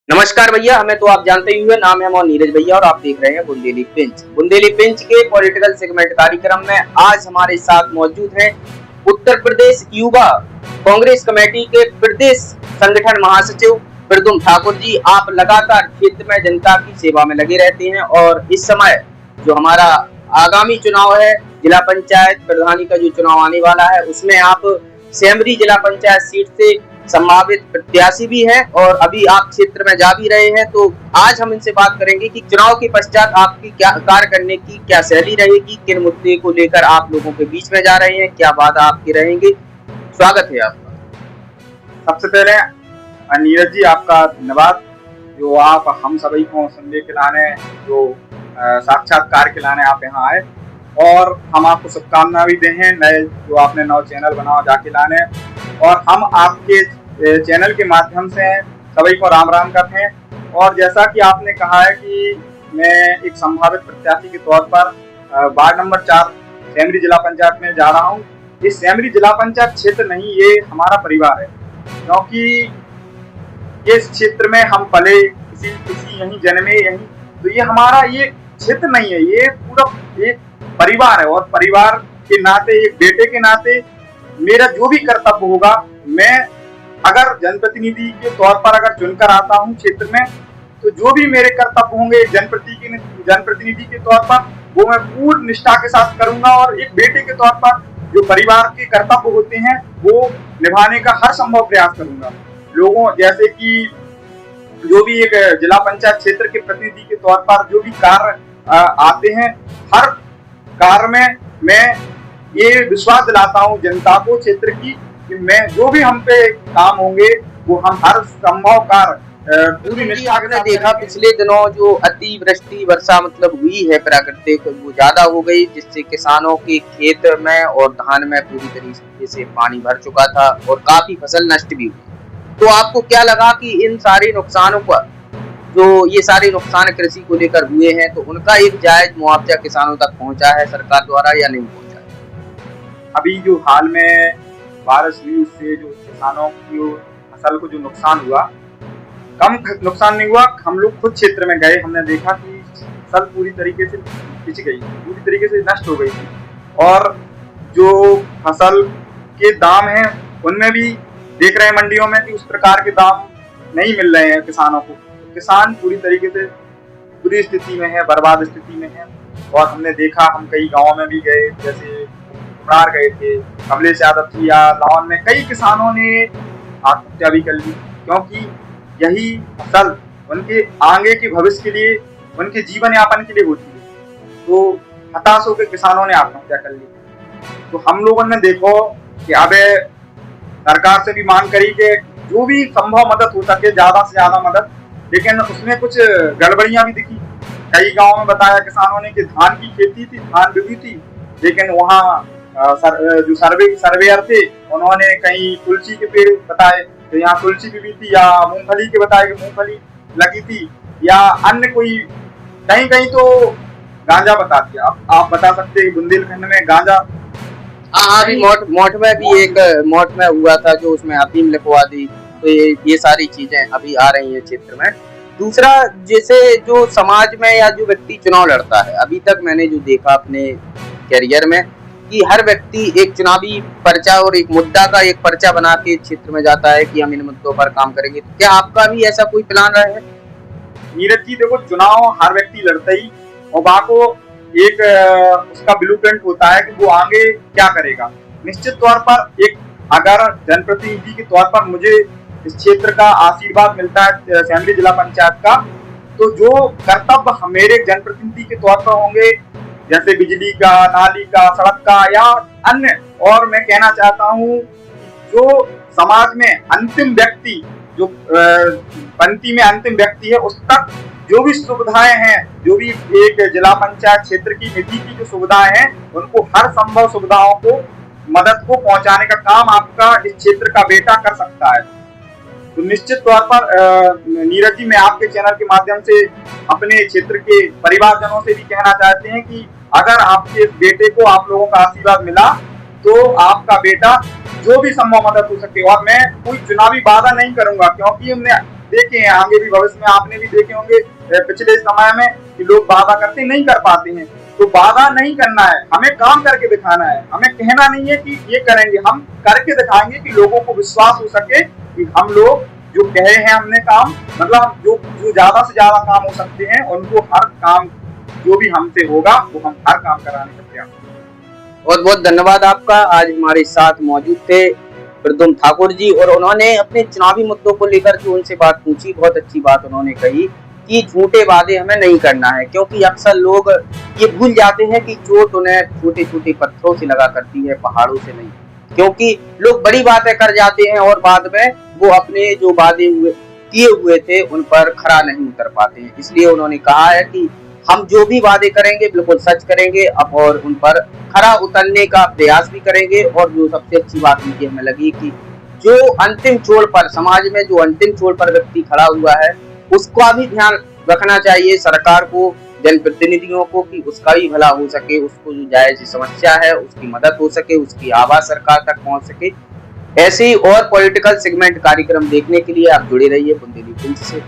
नमस्कार भैया, हमें तो आप जानते ही हुए, नाम है मोहन नीरज भैया और आप देख रहे हैं बुंदेली पिंच। बुंदेली पिंच के पॉलिटिकल सेगमेंट कार्यक्रम में आज हमारे साथ मौजूद हैं उत्तर प्रदेश युवा कांग्रेस कमेटी के प्रदेश संगठन महासचिव प्रद्युम्न ठाकुर जी। आप लगातार क्षेत्र में जनता की सेवा में लगे रहते हैं और इस समय जो हमारा आगामी चुनाव है, जिला पंचायत प्रधानी का जो चुनाव आने वाला है, उसमें आप सेमरी जिला पंचायत सीट से संभावित प्रत्याशी भी हैं और अभी आप क्षेत्र में जा भी रहे हैं। तो आज हम इनसे बात करेंगे कि चुनाव के पश्चात आपकी क्या कार्य करने की क्या शैली रहेगी, किन मुद्दे को लेकर आप लोगों के बीच में जा रहे हैं, क्या वादा आपके रहेंगे। स्वागत है आपका। सबसे पहले नीरज जी, आपका धन्यवाद जो आप हम सभी को संदेश खिलाने, जो साक्षात्कार खिलाने आप यहाँ आए, और हम आपको शुभकामना भी दे हैं नए जो आपने नौ चैनल बनाओ जाके लाने, और हम आपके चैनल के माध्यम से सभी को राम राम करते हैं। और जैसा कि आपने कहा है कि मैं एक संभावित प्रत्याशी के तौर पर वार्ड नंबर 4 सेमरी जिला पंचायत में जा रहा हूँ। ये सेमरी जिला पंचायत क्षेत्र नहीं, ये हमारा परिवार है, क्योंकि इस क्षेत्र में हम पले, किसी यहीं जन्मे, यहीं, तो ये हमारा ये क्षेत्र नहीं है, ये पूरा एक परिवार है। और परिवार के नाते, एक बेटे के नाते मेरा जो भी कर्तव्य होगा, मैं अगर जनप्रतिनिधि के तौर पर अगर चुनकर आता हूँ क्षेत्र में, तो जो भी मेरे कर्तव्य होंगे जनप्रतिनिधि के तौर पर, वो मैं पूर्ण निष्ठा के साथ करूंगा। और एक बेटे के तौर पर जो परिवार के कर्तव्य होते हैं वो निभाने का हर संभव प्रयास करूंगा। लोगों जैसे कि जो भी एक जिला पंचायत क्षेत्र के प्रतिनिधि के तौर पर जो भी कार्य आते हैं, हर कार्य में मैं ये विश्वास दिलाता हूँ जनता को क्षेत्र की कि मैं जो भी हम पे काम होंगे वो हम हर संभव कार्य पूरी निष्ठा। आपने देखा पिछले दिनों जो अतिवृष्टि वर्षा मतलब हुई है प्राकृतिक, वो ज्यादा हो गई, जिससे किसानों के खेत में और धान में पूरी तरीके से पानी भर चुका था और काफी फसल नष्ट भी हुई। तो आपको क्या लगा कि इन सारे नुकसानों पर, जो ये सारे नुकसान कृषि को लेकर हुए हैं, तो उनका एक जायज मुआवजा किसानों तक पहुंचा है सरकार द्वारा या नहीं पहुंचा? अभी जो हाल में बारिश हुई, उससे जो किसानों की फसल को जो नुकसान हुआ, कम नुकसान नहीं हुआ। हम लोग खुद क्षेत्र में गए, हमने देखा कि फसल पूरी तरीके से पिछ गई, पूरी तरीके से नष्ट हो गई थी। और जो फसल के दाम हैं उनमें भी देख रहे हैं मंडियों में कि उस प्रकार के दाम नहीं मिल रहे हैं किसानों को। किसान पूरी तरीके से बुरी स्थिति में है, बर्बाद स्थिति में है। और हमने देखा, हम कई गाँव में भी गए, जैसे गए थे, कमलेश यादव थी, या लाहौर में कई किसानों ने आत्महत्या भी कर ली, क्योंकि यही फसल उनके आगे के भविष्य के लिए, उनके जीवन यापन के लिए होती है। तो हताश होकर किसानों ने आत्महत्या कर ली। तो हम लोगों ने देखो कि अब सरकार से भी मांग करी कि जो भी संभव मदद हो सके, ज्यादा से ज्यादा मदद, लेकिन उसमें कुछ गड़बड़ियां भी दिखी। कई गाँव में बताया किसानों ने कि धान की खेती थी, धान डूबी थी, लेकिन वहाँ जो सर्वेयर थे उन्होंने कहीं तुलसी के पेड़ बताए तो यहाँ तुलसी भी थी, या मूंगफली के बताए कि मूंगफली लगी थी, या अन्य कोई कहीं कहीं तो गांजा बता दिया। आप बता सकते हैं बुंदेलखंड में गांजा। अभी मोट में भी एक मोट में हुआ था जो उसमें अफीम लिखवा दी। तो ये सारी चीजें अभी आ रही है क्षेत्र में। दूसरा, जैसे जो समाज में या जो व्यक्ति चुनाव लड़ता है, अभी तक मैंने जो देखा अपने कैरियर में कि हर व्यक्ति एक चुनावी पर्चा और एक मुद्दा का एक पर्चा बना के क्षेत्र में जाता है कि हम इन मुद्दों पर काम करेंगे। तो क्या आपका भी ऐसा कोई प्लान रहा है? नीरज जी, देखो, चुनाव हर व्यक्ति लड़ता ही, और वहाँ को एक उसका ब्लूप्रिंट होता है कि वो आगे क्या करेगा। निश्चित तौर पर एक अगर जनप्रतिनिधि के तौर पर मुझे इस क्षेत्र का आशीर्वाद मिलता है सेमरी जिला पंचायत का, तो जो कर्तव्य मेरे जनप्रतिनिधि के तौर पर होंगे, जैसे बिजली का, नाली का, सड़क का या अन्य, और मैं कहना चाहता हूँ जो समाज में अंतिम व्यक्ति, जो पंक्ति में अंतिम व्यक्ति है, उस तक जो भी सुविधाएं हैं, जो भी एक जिला पंचायत क्षेत्र की निधि की जो सुविधाएं हैं, उनको हर संभव सुविधाओं को, मदद को पहुंचाने का काम आपका इस क्षेत्र का बेटा कर सकता है। तो निश्चित तौर पर नीरज जी, मैं आपके चैनल के माध्यम से अपने क्षेत्र के परिवारजनों से भी कहना चाहते हैं कि अगर आपके बेटे को आप लोगों का आशीर्वाद मिला, तो आपका बेटा जो भी संभव मदद हो सके, और मैं कोई चुनावी वादा नहीं करूंगा, क्योंकि देखे हैं, आगे भी भविष्य में आपने भी देखे होंगे पिछले समय में कि लोग वादा करते नहीं कर पाते हैं। तो वादा नहीं करना है, हमें काम करके दिखाना है। हमें कहना नहीं है कि ये करेंगे, हम करके दिखाएंगे कि लोगों को विश्वास हो सके कि हम लोग जो कहे हैं हमने काम, मतलब जो ज्यादा से ज्यादा काम हो सकते हैं उनको हर काम जो भी हमसे होगा वो हम हर काम कराने का प्रयास करेंगे। बहुत बहुत धन्यवाद आपका। आज हमारे साथ मौजूद थे प्रद्युम्न ठाकुर जी और उन्होंने अपने चुनावी मुद्दों को लेकर जो उनसे बात पूछी, बहुत अच्छी बात उन्होंने कही कि झूठे वादे हमें नहीं करना है, क्योंकि अक्सर लोग ये भूल जाते हैं कि चोट उन्हें छोटे छोटे पत्थरों से लगा करती है, पहाड़ों से नहीं। क्योंकि लोग बड़ी बातें कर जाते हैं और बाद में वो अपने जो वादे किए हुए थे उन पर खरा नहीं उतर पाते हैं। इसलिए उन्होंने कहा है कि हम जो भी वादे करेंगे बिल्कुल सच करेंगे अब और उन पर खरा उतरने का प्रयास भी करेंगे। और जो सबसे अच्छी बात मुझे हमें लगी कि जो अंतिम छोर पर समाज में जो अंतिम छोर पर व्यक्ति खड़ा हुआ है उसका भी ध्यान रखना चाहिए सरकार को, जनप्रतिनिधियों को, कि उसका भी भला हो सके, उसको जो जायज समस्या है उसकी मदद हो सके, उसकी आवाज सरकार तक पहुंच सके। ऐसे ही और पॉलिटिकल सेगमेंट कार्यक्रम देखने के लिए आप जुड़े रहिए बुंदेली पिंच से।